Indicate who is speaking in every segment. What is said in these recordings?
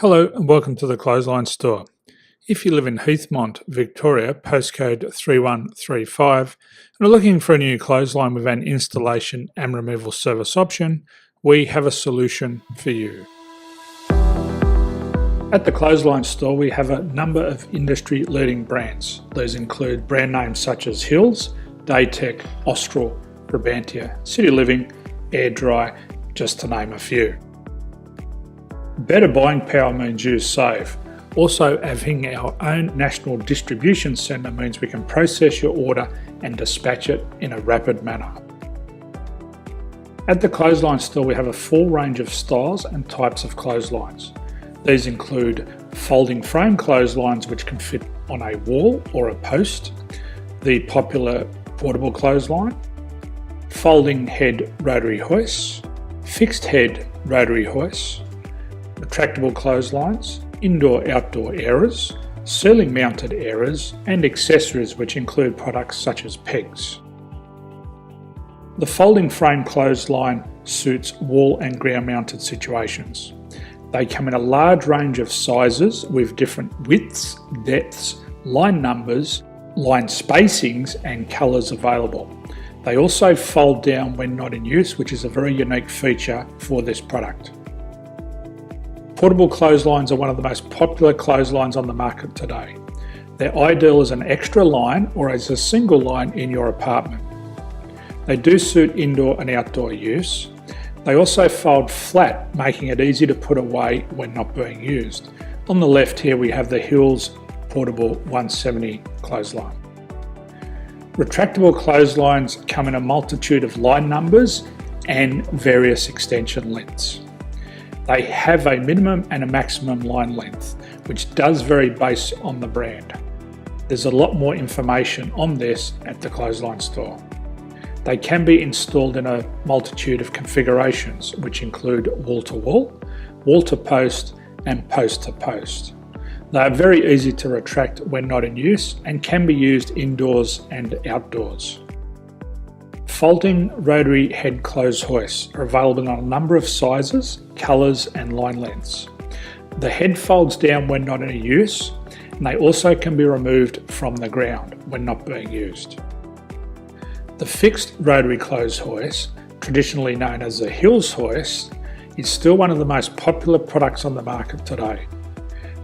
Speaker 1: Hello and welcome to the Clothesline Store. If you live in Heathmont, Victoria, postcode 3135, and are looking for a new clothesline with an installation and removal service option, we have a solution for you. At the Clothesline Store, we have a number of industry-leading brands. These include brand names such as Hills, Daytech, Austral, Brabantia, City Living, Air Dry, just to name a few. Better buying power means you save. Also, having our own national distribution centre means we can process your order and dispatch it in a rapid manner. At the Clothesline Store, we have a full range of styles and types of clotheslines. These include folding frame clotheslines which can fit on a wall or a post, the popular portable clothesline, folding head rotary hoists, fixed head rotary hoists, retractable clotheslines, indoor-outdoor airers, ceiling mounted airers, and accessories which include products such as pegs. The folding frame clothesline suits wall and ground mounted situations. They come in a large range of sizes with different widths, depths, line numbers, line spacings and colours available. They also fold down when not in use, which is a very unique feature for this product. Portable clotheslines are one of the most popular clotheslines on the market today. They're ideal as an extra line or as a single line in your apartment. They do suit indoor and outdoor use. They also fold flat, making it easy to put away when not being used. On the left here we have the Hills Portable 170 clothesline. Retractable clotheslines come in a multitude of line numbers and various extension lengths. They have a minimum and a maximum line length, which does vary based on the brand. There's a lot more information on this at the Clothesline Store. They can be installed in a multitude of configurations, which include wall-to-wall, wall-to-post, and post-to-post. They are very easy to retract when not in use and can be used indoors and outdoors. Folding rotary head clothes hoists are available in a number of sizes, colours and line lengths. The head folds down when not in use, and they also can be removed from the ground when not being used. The fixed rotary clothes hoist, traditionally known as the Hills hoist, is still one of the most popular products on the market today.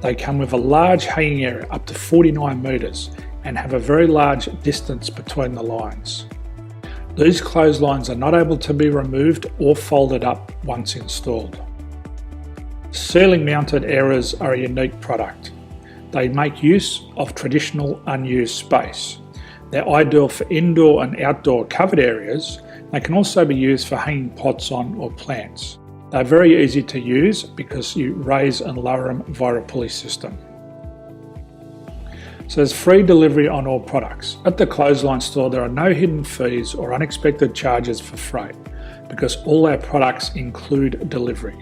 Speaker 1: They come with a large hanging area up to 49 metres and have a very large distance between the lines. These clotheslines are not able to be removed or folded up once installed. Ceiling mounted airers are a unique product. They make use of traditional unused space. They're ideal for indoor and outdoor covered areas. They can also be used for hanging pots on or plants. They're very easy to use because you raise and lower them via a pulley system. So there's free delivery on all products. At the Clothesline Store, there are no hidden fees or unexpected charges for freight because all our products include delivery.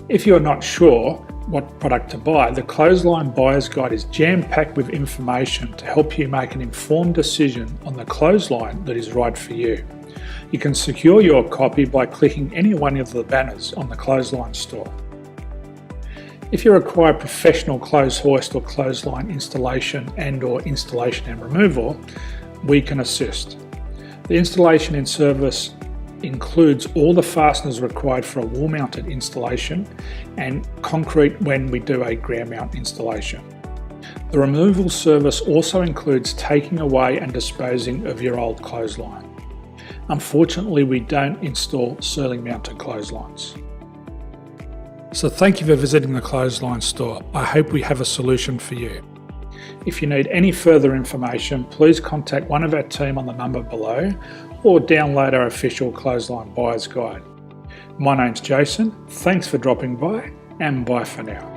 Speaker 1: If you're not sure what product to buy, the Clothesline Buyer's Guide is jam-packed with information to help you make an informed decision on the clothesline that is right for you. You can secure your copy by clicking any one of the banners on the Clothesline Store. If you require professional clothes hoist or clothesline installation and/or installation and removal, we can assist. The installation and service includes all the fasteners required for a wall-mounted installation and concrete when we do a ground mount installation. The removal service also includes taking away and disposing of your old clothesline. Unfortunately, we don't install ceiling mounted clotheslines. So thank you for visiting the Clothesline Store. I hope we have a solution for you. If you need any further information, please contact one of our team on the number below or download our official Clothesline Buyer's Guide. My name's Jason, thanks for dropping by and bye for now.